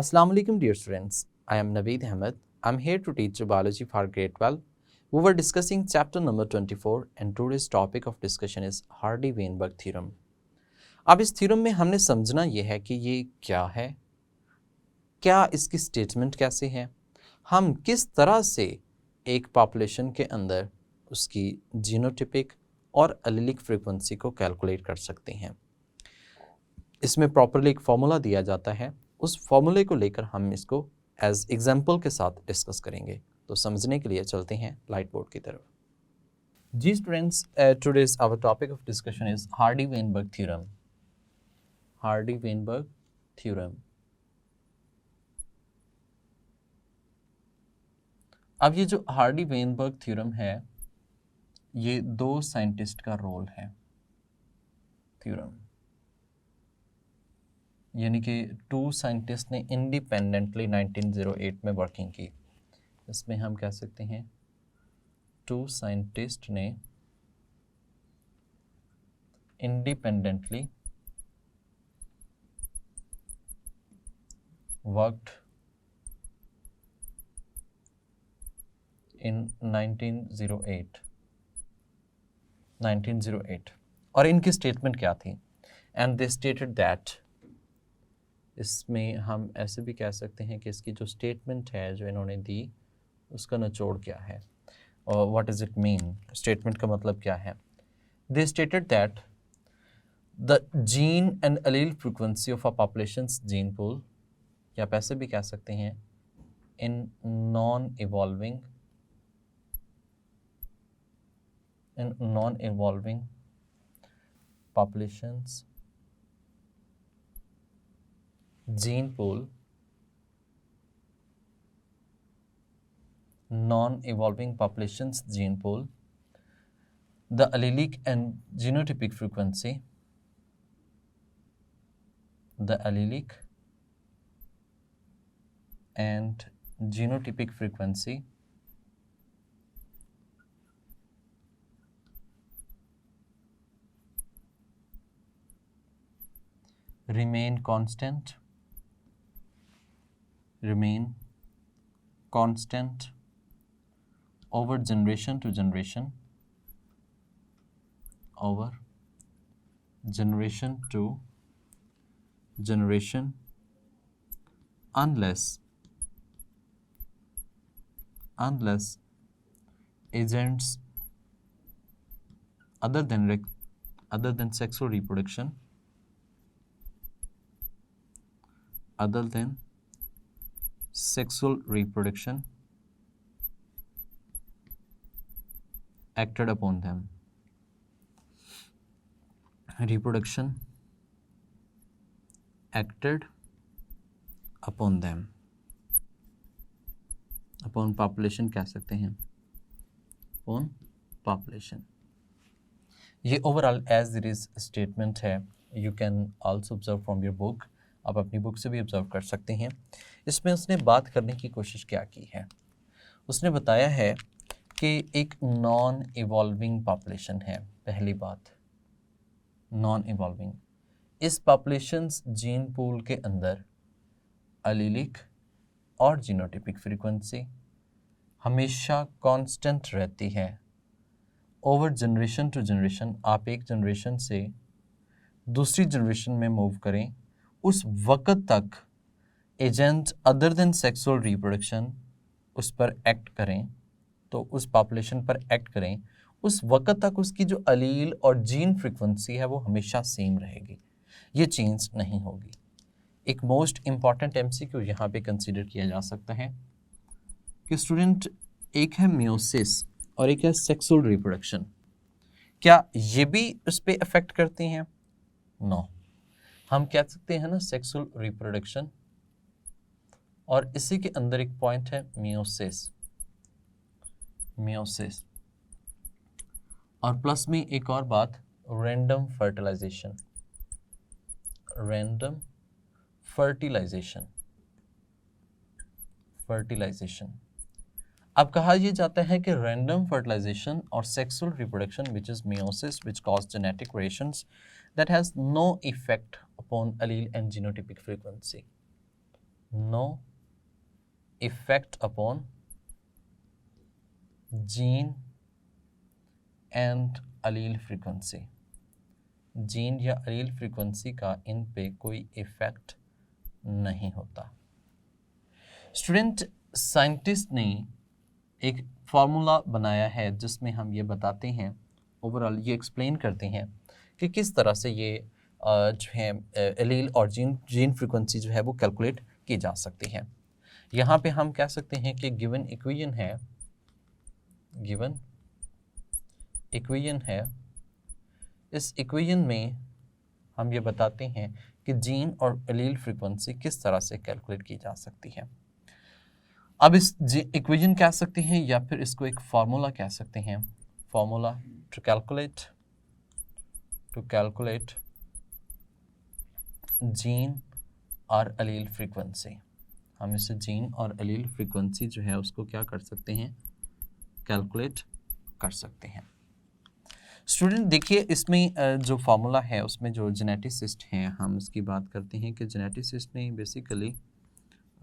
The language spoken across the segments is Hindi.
Assalamu alaikum dear students. I am Naveed Ahmed. I'm here to teach you biology for grade 12. We were discussing chapter number 24 and today's topic of discussion is Hardy-Weinberg theorem. अब इस थ्योरम में हमने समझना यह है कि ये क्या है, क्या इसकी स्टेटमेंट कैसे है, हम किस तरह से एक पॉपुलेशन के अंदर उसकी जीनोटिपिक और एलीलिक फ्रीक्वेंसी को कैलकुलेट कर सकते हैं। इसमें प्रॉपरली एक फॉर्मूला दिया जाता है, उस फॉर्मूले को लेकर हम इसको एज एग्जाम्पल के साथ डिस्कस करेंगे। तो समझने के लिए चलते हैं लाइट बोर्ड की तरफ। जी students, today's our topic of discussion is Hardy Weinberg theorem. Hardy Weinberg theorem. अब ये जो हार्डी-वेनबर्ग थ्योरम है, ये दो साइंटिस्ट का रोल है थ्योरम, यानी कि टू साइंटिस्ट ने इंडिपेंडेंटली 1908 में वर्किंग की। इसमें हम कह सकते हैं टू साइंटिस्ट ने इंडिपेंडेंटली वर्कड इन 1908 और इनकी स्टेटमेंट क्या थी? एंड दे स्टेटेड दैट, इसमें हम ऐसे भी कह सकते हैं कि इसकी जो स्टेटमेंट है जो इन्होंने दी, उसका निचोड़ क्या है और what does it mean, statement का मतलब क्या है। They stated that the gene and allele frequency of a population's gene pool, या आप ऐसे भी कह सकते हैं in non evolving populations gene pool, non-evolving populations gene pool, the allelic and genotypic frequency, the allelic and genotypic frequency remain constant over generation to generation, unless agents other than sexual reproduction acted upon them. Reproduction acted upon them, upon population कह सकते हैं, upon population। ये overall as it is statement है। You can also observe from your book, आप अपनी बुक से भी ऑब्जर्व कर सकते हैं। इसमें उसने बात करने की कोशिश क्या की है, उसने बताया है कि एक नॉन इवॉल्विंग पॉपुलेशन है। पहली बात, नॉन इवॉल्विंग, इस पॉपुलेशंस जीन पूल के अंदर एलीलिक और जीनोटिपिक फ्रीक्वेंसी हमेशा कांस्टेंट रहती है। ओवर जनरेशन टू जनरेशन, आप एक जनरेशन से दूसरी जनरेशन में मूव करें, उस वक़्त तक agent other than sexual reproduction उस पर एक्ट करें, तो उस पॉपुलेशन पर एक्ट करें, उस वक़्त तक उसकी जो अलील और जीन फ्रीक्वेंसी है वो हमेशा सेम रहेगी, ये चेंज नहीं होगी। एक मोस्ट इम्पॉर्टेंट एमसीक्यू यहाँ पे कंसीडर किया जा सकता है कि स्टूडेंट, एक है मियोसिस और एक है सेक्सुअल रिप्रोडक्शन, क्या ये भी उस पर अफेक्ट करते हैं? नो। हम कह सकते हैं ना सेक्सुअल रिप्रोडक्शन, और इसी के अंदर एक पॉइंट है मियोसिस, और प्लस में एक और बात, रैंडम फर्टिलाइजेशन। अब कहा यह जाता है कि रैंडम फर्टिलाइजेशन और sexual reproduction which is meiosis which cause genetic variations that has no effect upon allele and genotypic frequency. No effect upon gene and allele frequency. Gene या अलील फ्रीक्वेंसी का इन पे कोई इफेक्ट नहीं होता। स्टूडेंट, साइंटिस्ट ने एक फार्मूला बनाया है जिसमें हम ये बताते हैं, ओवरऑल ये एक्सप्लेन करते हैं कि किस तरह से ये जो है एलील और जीन फ्रीक्वेंसी जो है वो कैलकुलेट की जा सकती है। यहाँ पे हम कह सकते हैं कि गिवन इक्वेशन है, इस इक्वेशन में हम ये बताते हैं कि जीन और एलील फ्रीक्वेंसी किस तरह से कैलकुलेट की जा सकती है। अब इस इक्वेशन कह सकते हैं या फिर इसको एक फार्मूला कह सकते हैं। फार्मूला टू कैलकुलेट जीन और एलील फ्रीक्वेंसी। हम इसे जीन और एलील फ्रीक्वेंसी जो है उसको क्या कर सकते हैं, कैलकुलेट कर सकते हैं। स्टूडेंट देखिए, इसमें जो फार्मूला है उसमें जो जेनेटिसिस्ट हैं, हम इसकी बात करते हैं कि जेनेटिसिस्ट ने बेसिकली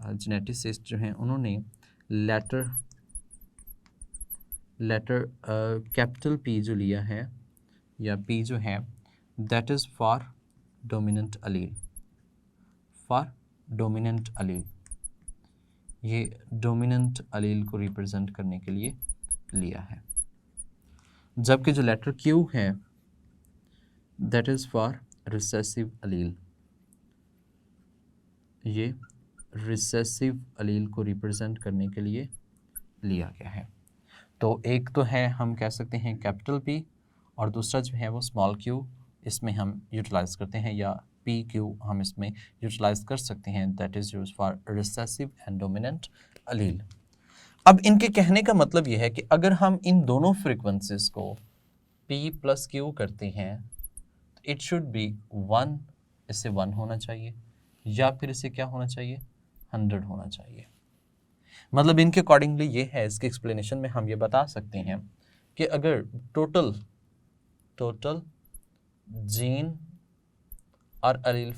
जेनेटिसिस्ट जो हैं उन्होंने लेटर कैपिटल पी जो लिया है, या पी जो है दैट इज़ फॉर डोमिनेंट अलील, ये डोमिनेंट अलील को रिप्रेजेंट करने के लिए लिया है। जबकि जो लेटर क्यू है दैट इज़ फॉर रिसेसिव अलील, ये रिसेसिव अलील को रिप्रेजेंट करने के लिए लिया गया है। तो एक तो है हम कह सकते हैं कैपिटल पी, और दूसरा जो है वो स्मॉल क्यू इसमें हम यूटिलाइज करते हैं, या पी क्यू हम इसमें यूटिलाइज कर सकते हैं, that is use for recessive and dominant अलील। अब इनके कहने का मतलब ये है कि अगर हम इन दोनों फ्रीक्वेंसीज को पी प्लस क्यू करते हैं तो इट शुड बी 1, इससे 1 होना चाहिए, या फिर इसे क्या होना चाहिए, 100 होना चाहिए। मतलब इनके अकॉर्डिंगली ये है, इसके एक्सप्लेनेशन में हम ये बता सकते हैं कि अगर टोटल जीन और एलील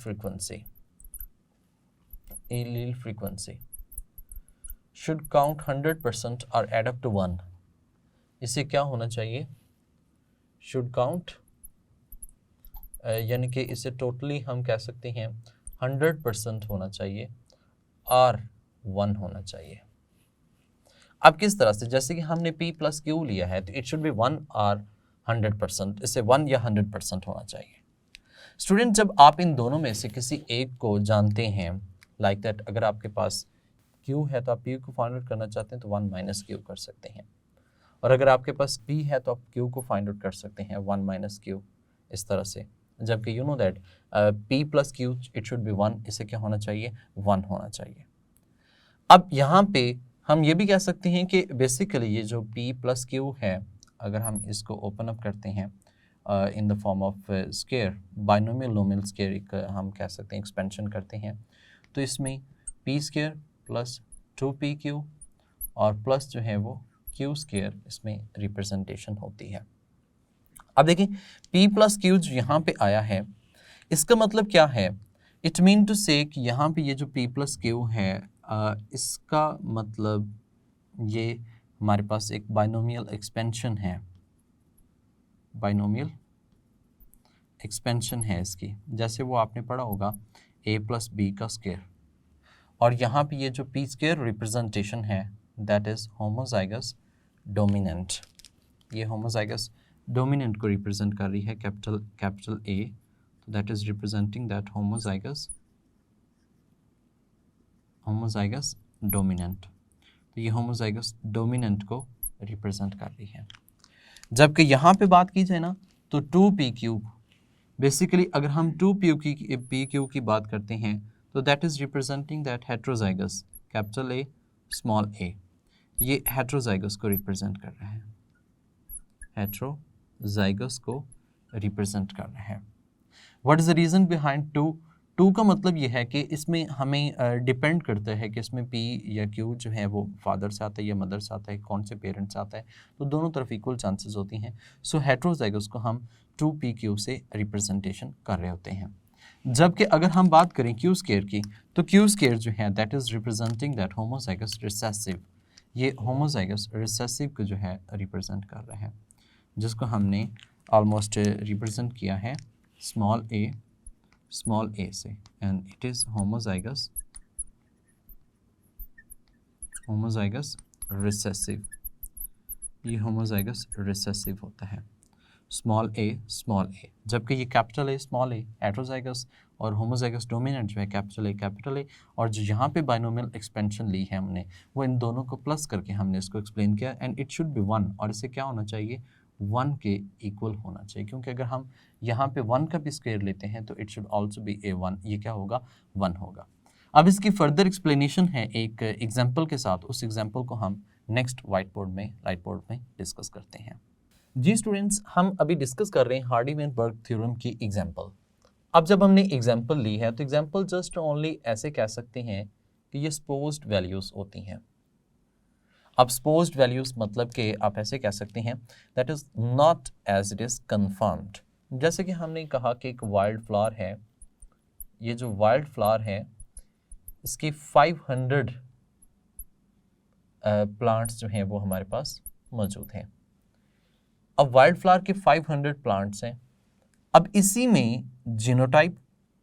फ्रीक्वेंसी शुड काउंट 100% और एड अप टू 1, इसे क्या होना चाहिए, शुड काउंट, यानी कि इसे टोटली हम कह सकते हैं 100% होना चाहिए और 1 होना चाहिए। अब किस तरह से, जैसे कि हमने p प्लस क्यू लिया है तो इट शुड बी 1 और 100%, इसे 1 या 100% होना चाहिए। स्टूडेंट, जब आप इन दोनों में से किसी एक को जानते हैं, लाइक दैट, अगर आपके पास q है तो आप p को फाइंड आउट करना चाहते हैं तो 1 माइनस क्यू कर सकते हैं, और अगर आपके पास p है तो आप q को फाइंड आउट कर सकते हैं 1 माइनस क्यू, इस तरह से। जबकि you know that p plus Q it should be 1, इसे क्या होना चाहिए, 1 होना चाहिए। अब यहाँ पे हम ये भी कह सकते हैं कि बेसिकली ये जो p प्लस क्यू है, अगर हम इसको ओपन अप करते हैं in the form of square, binomial nominal square एक हम कह सकते हैं एक्सपेंशन करते हैं, तो इसमें p स्केयर प्लस 2pq और प्लस जो है वो q स्केयर इसमें रिप्रेजेंटेशन होती है। अब देखिए p प्लस क्यू जो यहाँ पे आया है, इसका मतलब क्या है, इट मीन टू से कि यहाँ पे ये जो p प्लस क्यू है इसका मतलब ये हमारे पास एक बाइनोमियल एक्सपेंशन है, इसकी, जैसे वो आपने पढ़ा होगा a प्लस बी का स्केयर, और यहाँ पे ये जो p स्केयर रिप्रेजेंटेशन है दैट इज़ होमोजाइगस डोमिनेंट, ये होमोजाइगस डोमिनेंट को रिप्रेजेंट कर रही है कैपिटल A, तो that is representing that homozygous dominant, तो ये होमोजाइगस डोमिनेंट को रिप्रेजेंट कर रही है। जबकि यहाँ पे बात की जाए ना तो 2pq, बेसिकली अगर हम 2pq की बात करते हैं तो that is representing that heterozygous capital A small a, ये हेट्रोजाइगस को रिप्रेजेंट कर रहा है, हेट्रोजाइगस को रिप्रेजेंट कर रहा है। What is the reason behind 2 का मतलब ये है कि इसमें हमें डिपेंड करता है कि इसमें p या q जो है वो फादर से आता है या मदर से आता है, कौन से पेरेंट्स आता है, तो दोनों तरफ इक्वल चांसेस होती हैं। सो हेट्रोजाइगस को हम 2pq से रिप्रेजेंटेशन कर रहे होते हैं। जबकि अगर हम बात करें क्यू स्केयर की, तो क्यू स्केयर जो है that is representing that homozygous recessive, ये होमोजाइगस रिसेसिव को जो है रिप्रेजेंट कर रहा है, जिसको हमने ऑलमोस्ट रिप्रेजेंट किया है स्मॉल ए से, and it is homozygous recessive, ये होमोजाइगस रिसेसिव होता है स्मॉल ए, जबकि ये capital A small A heterozygous, और होमोजाइगस डोमिनेंट जो है कैपिटल ए, और जो यहाँ पे बाइनोमियल एक्सपेंशन ली है हमने, वो इन दोनों को प्लस करके हमने इसको एक्सप्लेन किया, एंड इट शुड बी 1, और इसे क्या होना चाहिए, 1 के इक्वल होना चाहिए, क्योंकि अगर हम यहाँ पे 1 का भी स्क्वायर लेते हैं तो इट शुड ऑल्सो बी ए 1, ये क्या होगा, 1 होगा। अब इसकी फर्दर एक्सप्लेनेशन है एक एग्जाम्पल के साथ, उस एग्जाम्पल को हम नेक्स्ट लाइट बोर्ड में डिस्कस करते हैं। जी स्टूडेंट्स, हम अभी डिस्कस कर रहे हैं हार्डी-वेनबर्ग थ्योरम की एग्जाम्पल। अब जब हमने एग्जाम्पल ली है तो एग्जाम्पल जस्ट ओनली ऐसे कह सकते हैं कि ये सपोज्ड वैल्यूज़ होती हैं। अब सपोज्ड वैल्यूज़ मतलब कि आप ऐसे कह सकते हैं that is not as it is confirmed. जैसे कि हमने कहा कि एक वाइल्ड फ्लावर है, ये जो वाइल्ड फ्लावर है इसकी 500 प्लांट्स जो हैं वो हमारे पास मौजूद हैं। अब वाइल्ड फ्लावर के 500 प्लांट्स हैं। अब इसी में जीनोटाइप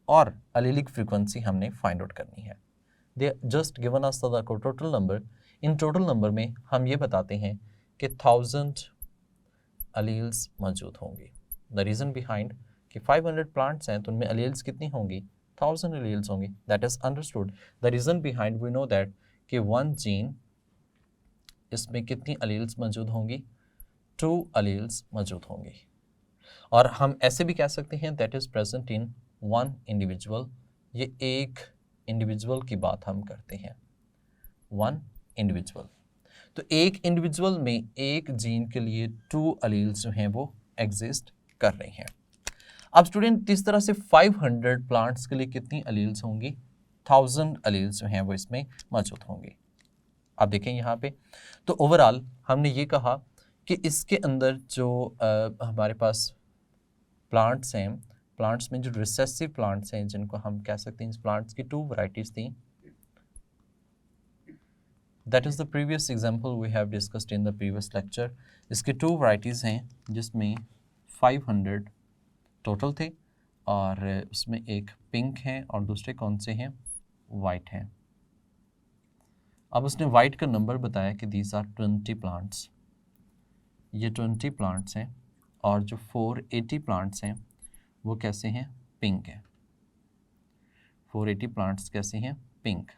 और एलीलिक फ्रीक्वेंसी हमने फाइंड आउट करनी है। They just given us the total number. In total number में हम ये बताते हैं कि 1000 अलील्स मौजूद होंगी। द रीज़न बिहाइंड कि 500 प्लांट्स हैं तो उनमें अलील्स कितनी होंगी, 1000 अलील्स होंगी। That is understood. The reason behind we know that कि 1 जीन, इसमें कितनी अलील्स मौजूद होंगी, 2 अलील्स मौजूद होंगी। और हम ऐसे भी कह सकते हैं that is present in 1 individual. ये एक इंडिविजुअल की बात हम करते हैं, 1 इंडिविजुअल। तो एक इंडिविजुअल में एक जीन के लिए 2 अलील्स जो हैं वो एग्जिस्ट कर रही हैं। अब स्टूडेंट इस तरह से 500 प्लांट्स के लिए कितनी अलील्स होंगी, 1000 अलील्स जो हैं वो इसमें मौजूद होंगी। आप देखें यहाँ पे, तो ओवरऑल हमने ये कहा कि इसके अंदर जो हमारे पास प्लांट्स हैं, प्लांट्स में जो रिसेसिव प्लांट्स हैं जिनको हम कह सकते हैं, इस प्लांट्स की 2 वैरायटीज़ थी। That is the previous example we have discussed in the previous lecture. इसकी 2 वैरायटीज़ हैं जिसमें 500 टोटल थे, और उसमें एक पिंक है और दूसरे कौन से हैं, वाइट हैं। अब उसने वाइट का नंबर बताया कि दीज आर 20 प्लांट्स, ये 20 प्लांट्स हैं, और जो 480 प्लांट्स हैं वो कैसे हैं, पिंक है। 480 प्लांट्स कैसे हैं, पिंक।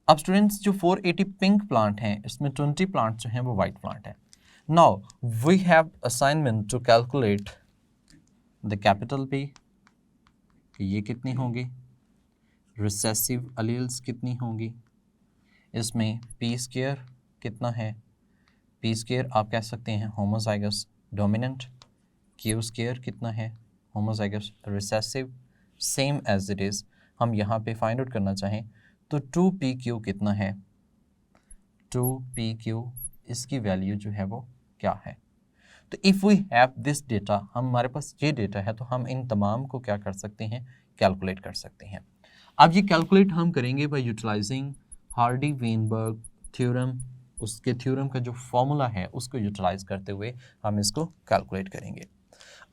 अब स्टूडेंट्स जो 480 पिंक प्लांट हैं इसमें 20 प्लांट जो हैं वो वाइट प्लांट है। Now we have assignment to calculate the capital P, ये कितनी होगी, रिसेसिव अलील्स कितनी होगी, इसमें पी स्क्वायर कितना है, पी स्क्वायर आप कह सकते हैं होमोजाइगस डोमिनेंट, क्यू स्क्वायर कितना है, homozygous recessive, same as it is. हम यहाँ पे फाइंड आउट करना चाहें तो 2pq कितना है, 2pq इसकी वैल्यू जो है वो क्या है। तो if we have this data, हमारे पास ये डेटा है तो हम इन तमाम को क्या कर सकते हैं, कैलकुलेट कर सकते हैं। अब ये कैलकुलेट हम करेंगे बाय यूटिलाइजिंग हार्डी-वेनबर्ग थ्योरम। उसके थ्योरम का जो फॉर्मूला है उसको यूटिलाइज करते हुए हम इसको कैलकुलेट करेंगे।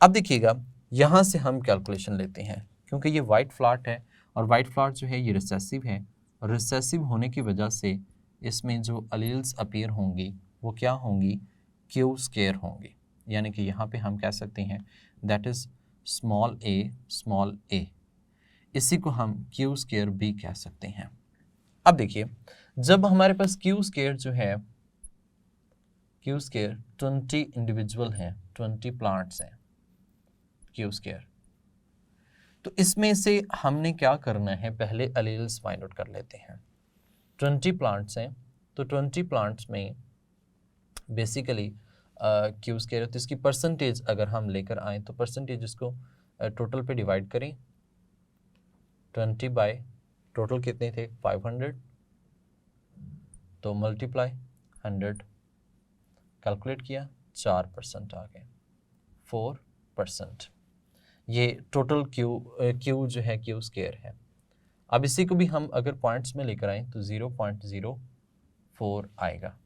अब देखिएगा, यहाँ से हम कैलकुलेशन लेते हैं क्योंकि ये वाइट फ्लाट है, और वाइट फ्लाट जो है ये रिसेसिव है। रिसेसिव होने की वजह से इसमें जो अलील्स अपीयर होंगी वो क्या होंगी, क्यू स्क्वायर होंगी। यानी कि यहाँ पे हम कह सकते हैं दैट इज़ स्मॉल ए, इसी को हम क्यू स्क्वायर भी कह सकते हैं। अब देखिए, जब हमारे पास क्यू स्क्वायर जो है, क्यू स्क्वायर 20 इंडिविजुअल हैं, 20 प्लांट्स हैं क्यू स्क्वायर, तो इसमें से हमने क्या करना है, पहले अलील्स फाइंड आउट कर लेते हैं। 20 प्लांट्स हैं तो 20 प्लांट्स में बेसिकली क्यू स्क्वायर, तो इसकी परसेंटेज अगर हम लेकर आए तो परसेंटेज इसको टोटल पे डिवाइड करें, 20 बाय टोटल कितने थे 500, तो मल्टीप्लाई 100, कैलकुलेट किया 4% आ गए, 4%। ये टोटल क्यू जो है क्यू स्क्वायर है। अब इसी को भी हम अगर पॉइंट्स में लेकर आएँ तो 0.04 आएगा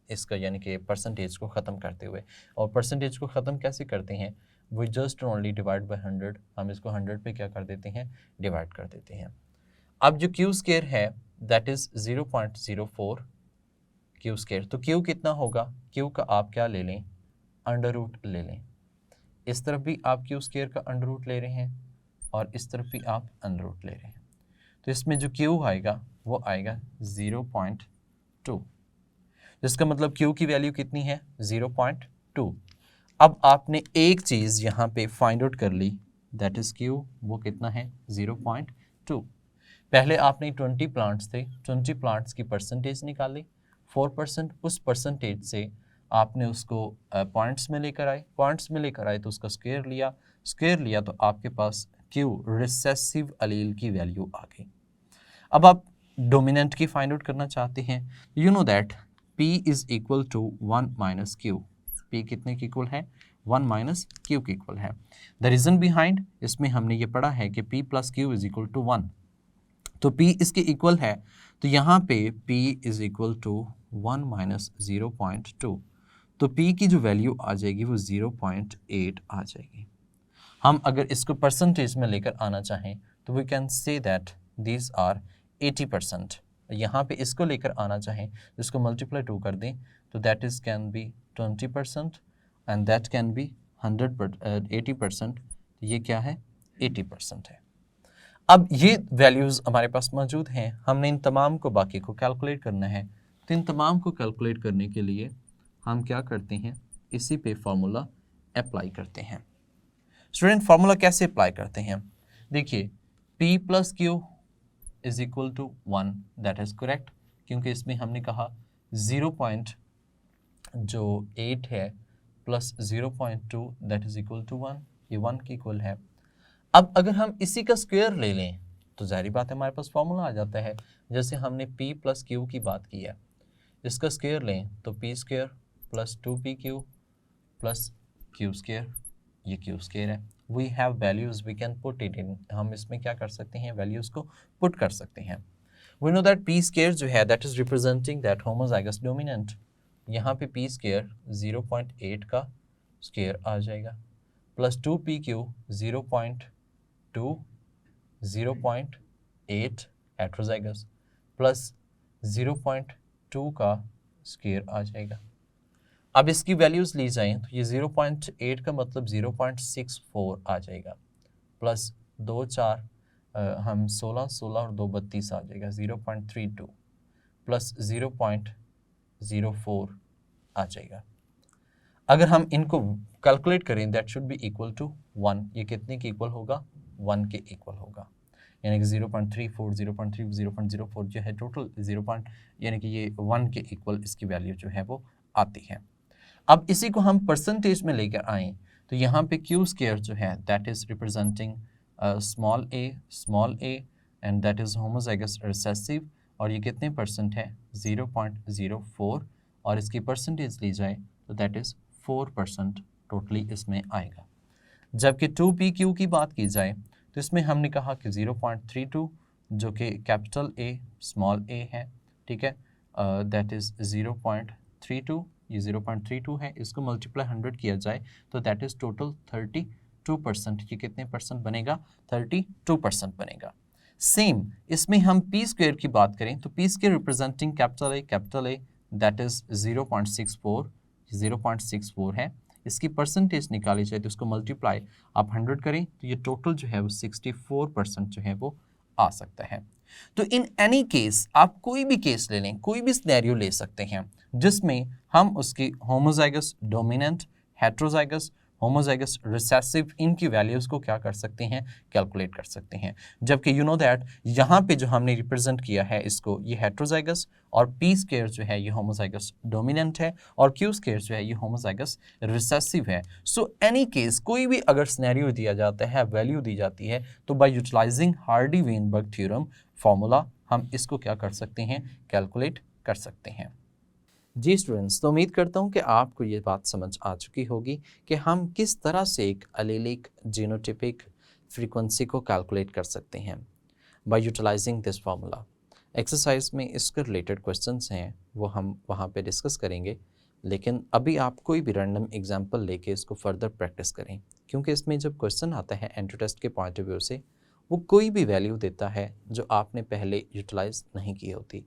इसका, यानी कि परसेंटेज को ख़त्म करते हुए। और परसेंटेज को ख़त्म कैसे करते हैं, we just only divide by 100, हम इसको 100 पे क्या कर देते हैं, डिवाइड कर देते हैं। अब जो क्यू स्क्वायर है दैट इज़ 0.04 क्यू स्क्वायर। तो क्यू कितना होगा, क्यू का आप क्या ले लें, अंडर रूट ले लें। इस तरफ भी आप क्यू स्क्वायर का अंडर रूट ले रहे हैं और इस तरफ भी आप अंडर रूट ले रहे हैं। तो इसमें जो क्यू आएगा वो आएगा 0.2, जिसका मतलब क्यू की वैल्यू कितनी है, 0.2। अब आपने एक चीज़ यहाँ पे फाइंड आउट कर ली, दैट इज़ क्यू, वो कितना है, 0.2। पहले आपने 20 प्लांट्स थे, 20 प्लांट्स की परसेंटेज निकाली 4%, उस परसेंटेज से आपने उसको पॉइंट्स में लेकर आए, पॉइंट्स में लेकर आए तो उसका स्क्वायर लिया, स्क्वायर लिया तो आपके पास क्यू रिसेसिव अलील की वैल्यू आ गई। अब आप डोमिनेंट की फाइंड आउट करना चाहते हैं, you know that P is equal to 1 minus Q. P कितने की इक्वल है, 1 माइनस क्यू की इक्वल है। द रीज़न बिहाइंड, इसमें हमने ये पढ़ा है कि P plus Q is equal to 1, तो P इसके इक्वल है, तो यहाँ पे P is equal to 1 minus 0.2, तो P की जो वैल्यू आ जाएगी वो 0.8 आ जाएगी। हम अगर इसको परसेंटेज में लेकर आना चाहें तो we can say that these are 80%। यहाँ पे इसको लेकर आना चाहें, इसको मल्टीप्लाई 2 कर दें तो that is can be 20% and that can be 80%। ये क्या है, 80% है। अब ये वैल्यूज़ हमारे पास मौजूद हैं, हमने इन तमाम को बाकी को कैलकुलेट करना है। तो इन तमाम को कैलकुलेट करने के लिए हम क्या करते हैं, इसी पे फॉर्मूला अप्लाई करते हैं। स्टूडेंट फार्मूला कैसे अप्लाई करते हैं, देखिए P plus Q is equal to 1, that is correct, क्योंकि इसमें हमने कहा 0.8 है plus 0.2 that is equal to 1, ये 1 की इक्वल है। अब अगर हम इसी का स्क्वायर ले लें तो जाहिर बात है हमारे पास फॉर्मूला आ जाता है। जैसे हमने P प्लस क्यू की बात की है, इसका स्क्वायर लें तो P square plus 2PQ plus Q square, ये क्यू स्क्वायर है। We have values, we can put it in, हम इसमें क्या कर सकते हैं, वैल्यूज को पुट कर सकते हैं। We know that P square जो है that is representing that homozygous dominant. यहाँ पे P स्क्वायर 0.8 का स्क्वायर आ जाएगा प्लस 2PQ 0.2 0.8 हेट्रोजाइगस प्लस 0.2 का स्क्वायर आ जाएगा। अब इसकी वैल्यूज़ ली जाएं तो ये 0.8 का मतलब 0.64 आ जाएगा प्लस 2 4 हम 16 16 और 2 32 आ जाएगा 0.32 प्लस 0.04 आ जाएगा। अगर हम इनको कैलकुलेट करें that should be equal to 1, ये कितने के इक्वल होगा, 1 के इक्वल होगा, यानी कि 0.34 0.3 0.04 जो है टोटल 0. यानी कि ये 1 के इक्वल इसकी वैल्यू जो है वो आती है। अब इसी को हम परसेंटेज में लेकर आएँ तो यहाँ पे क्यू स्क्वायर जो है that is representing small a and that is homozygous recessive, और ये कितने परसेंट है, 0.04, और इसकी परसेंटेज ली जाए तो दैट इज़ 4% टोटली इसमें आएगा। जबकि 2PQ की बात की जाए तो इसमें हमने कहा कि 0.32 जो कि कैपिटल A स्मॉल a है, ठीक है, दैट इज़ 0.32, ये 0.32 है, इसको मल्टीप्लाई 100 किया जाए तो दैट इज़ टोटल 32%। ये कितने परसेंट बनेगा, 32% बनेगा। सेम इसमें हम P स्क्वायर की बात करें तो P square representing capital A that is 0.64 है, इसकी परसेंटेज निकाली जाए तो उसको मल्टीप्लाई आप 100 करें तो ये टोटल जो है वो 64% जो है वो आ सकता है। तो इन एनी केस आप कोई भी केस ले लें, कोई भी सिनेरियो ले सकते हैं जिसमें हम उसकी homozygous dominant, heterozygous, homozygous recessive, इनकी वैल्यूज़ को क्या कर सकते हैं, कैलकुलेट कर सकते हैं। जबकि यू नो दैट यहाँ पे जो हमने रिप्रेजेंट किया है इसको, ये हेट्रोजाइगस, और P स्क्वायर जो है ये होमोजाइगस डोमिनेंट है, और Q स्क्वायर जो है ये होमोजाइगस रिसेसिव है। सो एनी केस कोई भी अगर सिनेरियो दिया जाता है, वैल्यू दी जाती है, तो by utilising Hardy Weinberg theorem formula हम इसको क्या कर सकते हैं, कैलकुलेट कर सकते हैं। जी स्टूडेंट्स, तो उम्मीद करता हूँ कि आपको ये बात समझ आ चुकी होगी कि हम किस तरह से एक एलीलिक जीनोटिपिक फ्रीक्वेंसी को कैलकुलेट कर सकते हैं by utilising this formula. Exercise में इसके रिलेटेड क्वेश्चंस हैं वो हम वहाँ पे डिस्कस करेंगे, लेकिन अभी आप कोई भी रैंडम एग्जांपल लेके इसको फर्दर प्रैक्टिस करें, क्योंकि इसमें जब क्वेश्चन आता है एंट्री टेस्ट के पॉइंट ऑफ व्यू से, वो कोई भी वैल्यू देता है जो आपने पहले यूटिलाइज नहीं की होती।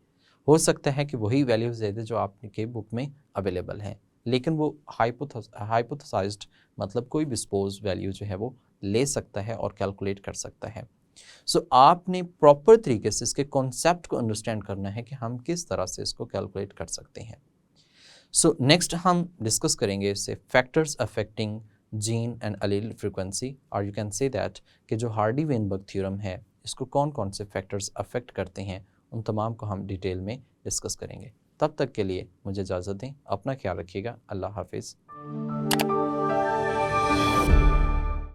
हो सकता है कि वही वैल्यूज़ दे दे जो आपके बुक में अवेलेबल हैं, लेकिन वो हाइपोथेसाइज्ड मतलब कोई भी सपोज वैल्यू जो है वो ले सकता है और कैलकुलेट कर सकता है। सो आपने प्रॉपर तरीके से इसके कॉन्सेप्ट को अंडरस्टैंड करना है कि हम किस तरह से इसको कैलकुलेट कर सकते हैं। सो नेक्स्ट हम डिस्कस करेंगे इससे factors affecting gene and allele frequency, और यू कैन से दैट कि जो हार्डी वेनबर्ग थ्योरम है इसको कौन कौन से फैक्टर्स अफेक्ट करते हैं, उन तमाम को हम डिटेल में डिस्कस करेंगे। तब तक के लिए मुझे इजाज़त दें, अपना ख्याल रखिएगा। अल्लाह हाफिज़।